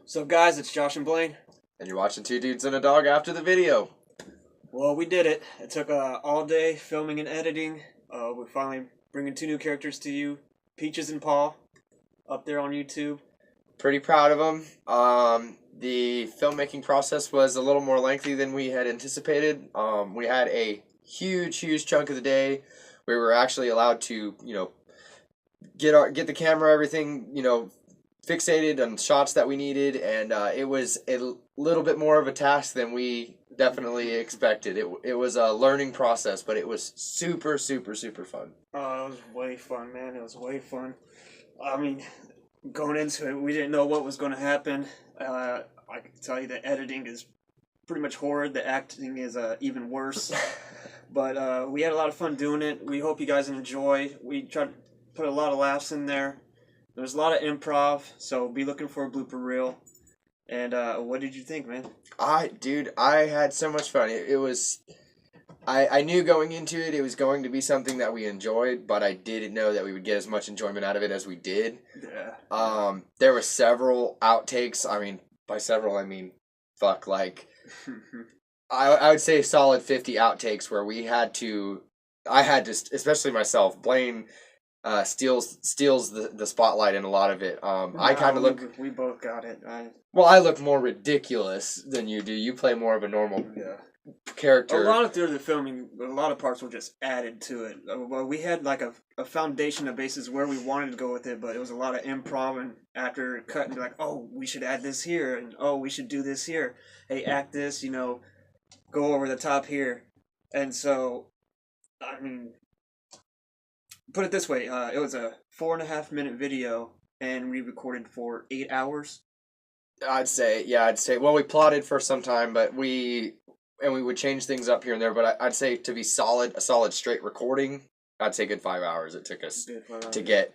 So guys, it's Josh and Blaine. And you're watching Two Dudes and a Dog after the video. Well, we did it. It took all day filming and editing. We're finally bringing two new characters to you, Peaches and Paul, up there on YouTube. Pretty proud of them. The filmmaking process was a little more lengthy than we had anticipated. We had a huge chunk of the day. We were actually allowed to, get the camera, everything, fixated on shots that we needed, and it was a little bit more of a task than we definitely expected. It was a learning process, but it was super fun. Oh, it was way fun, man. It was way fun. I mean, going into it, we didn't know what was going to happen. I can tell you the editing is pretty much horrid. The acting is even worse. But we had a lot of fun doing it. We hope you guys enjoy. We tried to put a lot of laughs in there. There's a lot of improv, so be looking for a blooper reel. And what did you think, man? I had so much fun. It was... I knew going into it was going to be something that we enjoyed, but I didn't know that we would get as much enjoyment out of it as we did. Yeah. There were several outtakes. I mean, by several, I mean, I would say a solid 50 outtakes where I had to, especially myself, Blaine steals the spotlight in a lot of it. I kind of look... We both got it. I look more ridiculous than you do. You play more of a normal character. A lot of through the filming, a lot of parts were just added to it. Well, we had like a foundation, a basis where we wanted to go with it, but it was a lot of improv and after cut and be like, oh, we should add this here, and oh, we should do this here. Hey, act this, go over the top here. And so, I mean, put it this way, it was a 4.5 minute video, and we recorded for 8 hours. I'd say, well, we plotted for some time, but we would change things up here and there, but I'd say to be a solid straight recording, I'd say good 5 hours it took us to get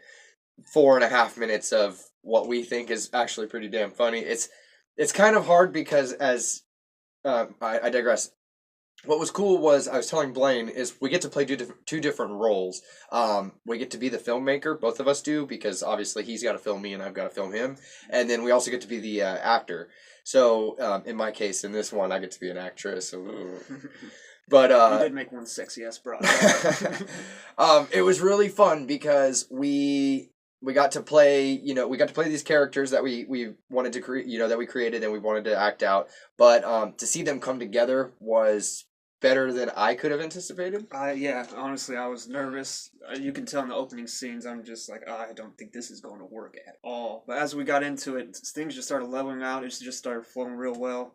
4.5 minutes of what we think is actually pretty damn funny. It's kind of hard because I digress. What was cool was, I was telling Blaine, is we get to play two different roles. We get to be the filmmaker, both of us do, because obviously he's got to film me and I've got to film him. And then we also get to be the actor. So, in my case, in this one, I get to be an actress. But you did make one sexy ass broad. It was really fun because we got to play, these characters that we wanted to create, that we created and we wanted to act out. But to see them come together was better than I could have anticipated. Yeah, honestly, I was nervous. You can tell in the opening scenes, I'm just like, I don't think this is going to work at all. But as we got into it, things just started leveling out. It just started flowing real well.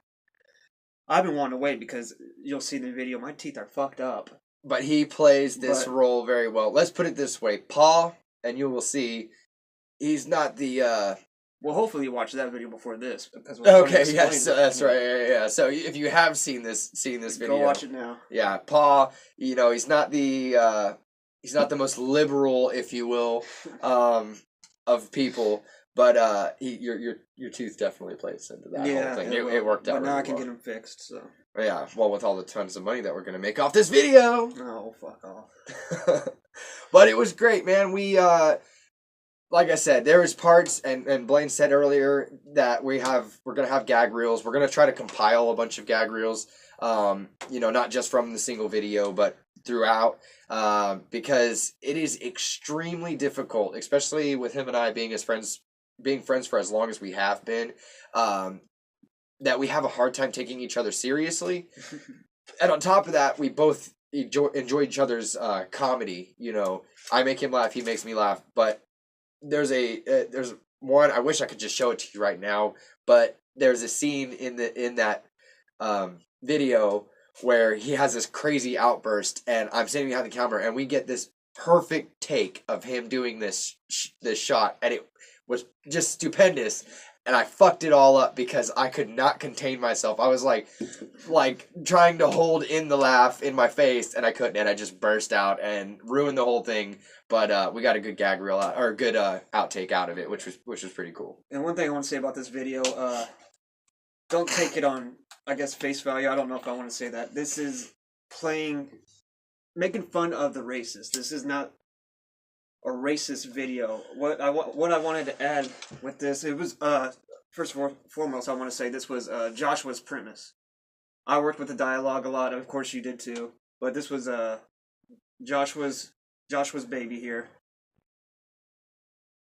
I've been wanting to wait because you'll see in the video, my teeth are fucked up. But he plays this role very well. Let's put it this way. Paul, and you will see, he's not the... Well, hopefully you watch that video before this. Because okay, yes, that's right. Yeah. So if you have seen this video, go watch it now. Yeah, Paul. He's not the most liberal, if you will, of people. But your tooth definitely plays into that whole thing. It worked out. But now really I can well. get them fixed. So. Yeah. Well, with all the tons of money that we're gonna make off this video. Oh, fuck off. But it was great, man. We like I said, there was parts, and Blaine said earlier that we're gonna have gag reels. We're gonna try to compile a bunch of gag reels, not just from the single video, but throughout, because it is extremely difficult, especially with him and I being friends for as long as we have been, that we have a hard time taking each other seriously. And on top of that, we both enjoy each other's comedy. I make him laugh, he makes me laugh, but there's one, I wish I could just show it to you right now, but there's a scene in that video where he has this crazy outburst, and I'm standing behind the camera, and we get this perfect take of him doing this shot, and it was just stupendous. And I fucked it all up because I could not contain myself. I was like trying to hold in the laugh in my face, and I couldn't, and I just burst out and ruined the whole thing. But we got a good gag reel out, or a good outtake out of it, which was pretty cool. And one thing I want to say about this video, don't take it on, I guess, face value. I don't know if I want to say that. This is making fun of the racist. This is not a racist video. What I wanted to add with this, it was first and foremost, I want to say this was Joshua's premise. I worked with the dialogue a lot. Of course, you did too. But this was Joshua's baby here.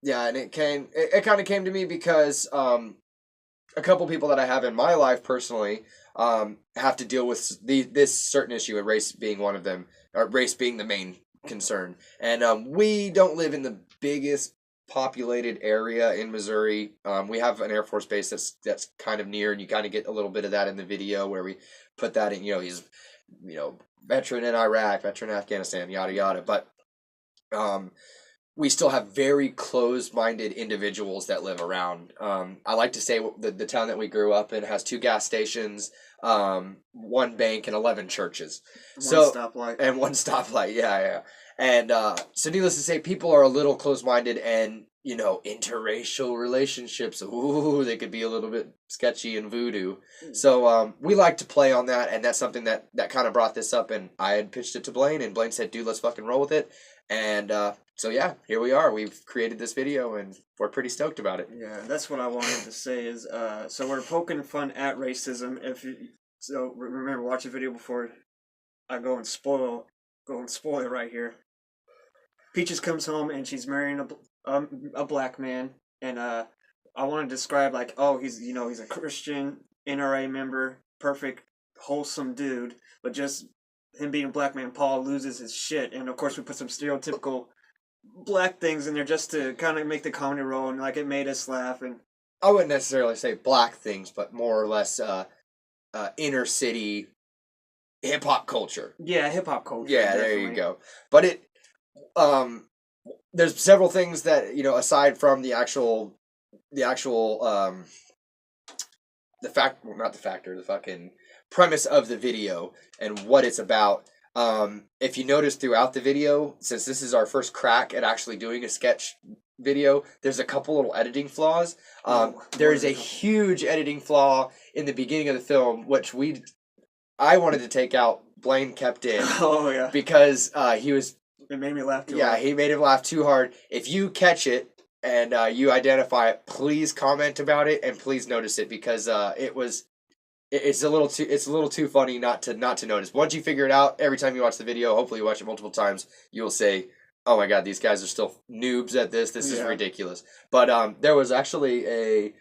Yeah, and it kind of came to me because a couple people that I have in my life personally have to deal with this certain issue, and race being one of them, or race being the main concern. And we don't live in the biggest populated area in Missouri. We have an Air Force base that's kind of near, and you kind of get a little bit of that in the video where we put that in. He's veteran in Iraq, veteran in Afghanistan, yada yada. But we still have very closed-minded individuals that live around. I like to say the town that we grew up in has 2 gas stations, 1 bank, and 11 churches. One stoplight. And 1 stoplight, yeah. And so needless to say, people are a little closed-minded, and, interracial relationships, ooh, they could be a little bit sketchy and voodoo. So we like to play on that, and that's something that kind of brought this up, and I had pitched it to Blaine, and Blaine said, dude, let's fucking roll with it. And so yeah, here we are. We've created this video, and we're pretty stoked about it. Yeah, that's what I wanted to say is, so we're poking fun at racism. So remember, watch the video before I go and spoil it right here. Peaches comes home and she's marrying a black man, and I want to describe like, oh, he's a Christian NRA member, perfect, wholesome dude, but just him being a black man, Paul loses his shit, and of course we put some stereotypical black things in there just to kind of make the comedy roll, and like it made us laugh. And I wouldn't necessarily say black things, but more or less inner city hip hop culture. Yeah, hip hop culture. Yeah, definitely. there you go. But there's several things that aside from the fucking premise of the video and what it's about. If you notice throughout the video, since this is our first crack at actually doing a sketch video, there's a couple little editing flaws. There is a huge editing flaw in the beginning of the film, which I wanted to take out. Blaine kept in. Oh yeah. Because it made me laugh too hard. Yeah, he made him laugh too hard. If you catch it and you identify it, please comment about it and please notice it, because it's a little too funny not to notice. Once you figure it out, every time you watch the video, hopefully you watch it multiple times, you will say, "Oh my god, these guys are still noobs at this. This is ridiculous." But there was actually a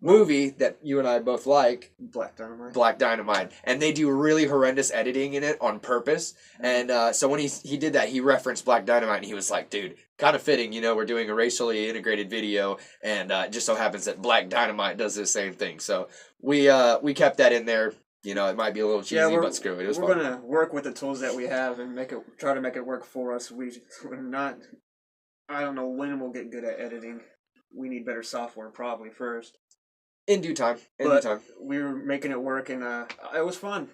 movie that you and I both like, Black Dynamite. Black Dynamite, and they do really horrendous editing in it on purpose. And so when he did that, he referenced Black Dynamite, and he was like, "Dude, kind of fitting, we're doing a racially integrated video, and it just so happens that Black Dynamite does the same thing." So we kept that in there. It might be a little cheesy, but screw it. It was fun. We're gonna work with the tools that we have and try to make it work for us. We're not. I don't know when we'll get good at editing. We need better software probably first. In due time. We were making it work, and it was fun.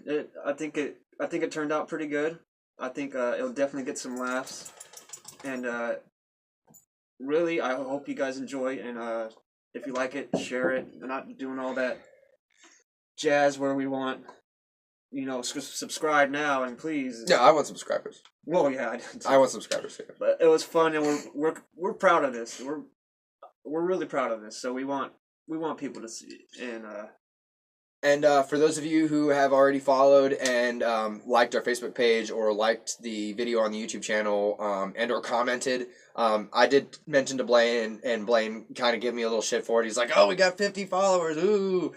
I think it turned out pretty good. I think it'll definitely get some laughs, and really, I hope you guys enjoy. And if you like it, share it. We're not doing all that jazz where we want, subscribe now and please. Yeah, I want subscribers. Well, yeah, I want subscribers here. But it was fun, and we're proud of this. We're really proud of this. So we want people to see it. And for those of you who have already followed and liked our Facebook page or liked the video on the YouTube channel and or commented, I did mention to Blaine, and Blaine kind of gave me a little shit for it. He's like, "Oh, we got 50 followers. Ooh."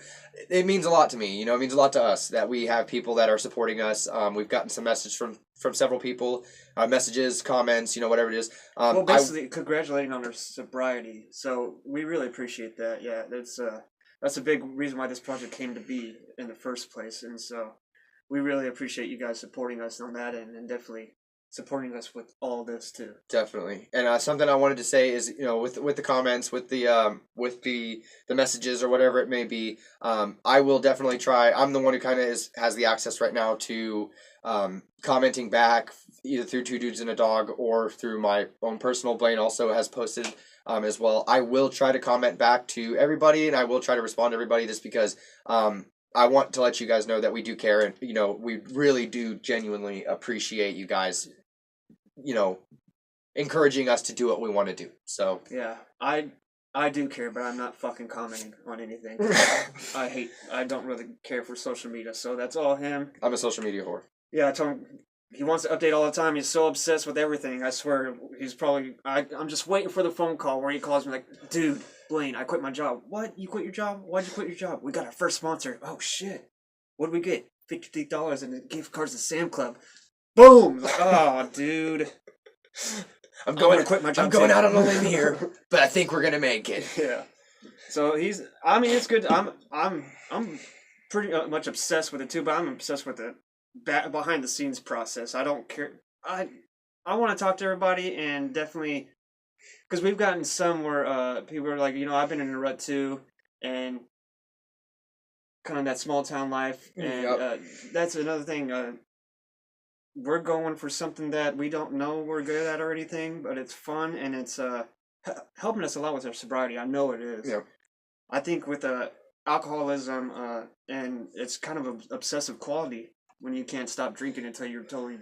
It means a lot to me. It means a lot to us that we have people that are supporting us. We've gotten some messages from several people, messages, comments, whatever it is. Well, basically, congratulating on their sobriety. So we really appreciate that. Yeah, that's a big reason why this project came to be in the first place. And so we really appreciate you guys supporting us on that end, and definitely supporting us with all this too. Definitely. And something I wanted to say is, with the comments, with the messages or whatever it may be, I will definitely try. I'm the one who kind of has the access right now to commenting back, either through Two Dudes and a Dog or through my own personal. Blaine also has posted as well. I will try to comment back to everybody, and I will try to respond to everybody, just because I want to let you guys know that we do care, and we really do genuinely appreciate you guys encouraging us to do what we want to do. So yeah, I I do care, but I'm not fucking commenting on anything. I don't really care for social media, so that's all him. I'm a social media whore. Yeah, I told him he wants to update all the time. He's so obsessed with everything. I swear, he's probably. I'm just waiting for the phone call where he calls me like, dude, Blaine, I quit my job. What? You quit your job? Why'd you quit your job? We got our first sponsor. Oh shit! What did we get? $50 and gift cards to Sam Club. Boom! Like, oh, dude. I'm going to quit my job. I'm going out on a limb here, but I think we're gonna make it. Yeah. So he's. I mean, it's good. I'm pretty much obsessed with it too, but I'm obsessed with the behind the scenes process. I don't care. I want to talk to everybody and definitely because we've gotten some where people are like, I've been in a rut too, and kind of that small town life, and that's another thing. We're going for something that we don't know we're good at or anything, but it's fun and it's helping us a lot with our sobriety. I know it is. Yeah. I think with alcoholism and it's kind of an obsessive quality when you can't stop drinking until you're totally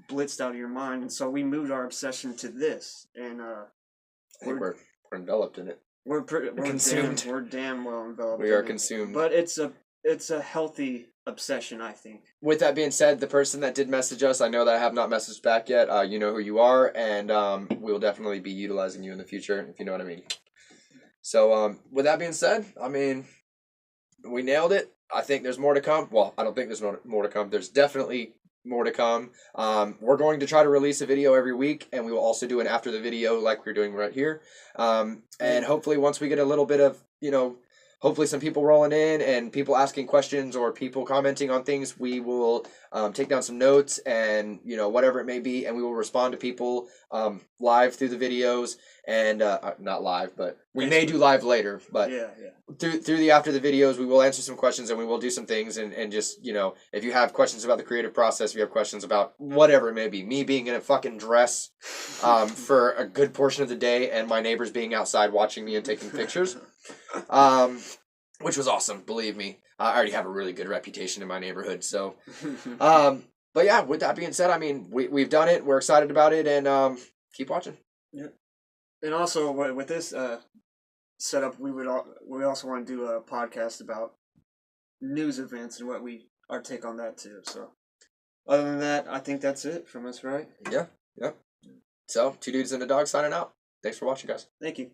blitzed out of your mind. And so we moved our obsession to this, and I think we're enveloped in it. We're consumed. We're damn well enveloped. We are consumed. But it's a healthy obsession, I think. With that being said, the person that did message us, I know that I have not messaged back yet. You know who you are, and we will definitely be utilizing you in the future, if you know what I mean. So, with that being said, I mean, we nailed it. I think there's more to come. Well, I don't think there's more to come. There's definitely more to come. We're going to try to release a video every week, and we will also do an after the video like we're doing right here. And hopefully once we get a little bit of, hopefully some people rolling in and people asking questions or people commenting on things, we will take down some notes and, whatever it may be, and we will respond to people live through the videos and not live, but we may do live later, but through the after the videos, we will answer some questions and we will do some things and just, if you have questions about the creative process, if you have questions about whatever it may be, me being in a fucking dress for a good portion of the day and my neighbors being outside watching me and taking pictures. Which was awesome, believe me. I already have a really good reputation in my neighborhood, so. But yeah, with that being said, I mean, we've done it. We're excited about it, and keep watching. Yeah, and also with this setup, we also want to do a podcast about news events and our take on that too. So, other than that, I think that's it from us, right? Yeah. So, 2 dudes and a dog signing out. Thanks for watching, guys. Thank you.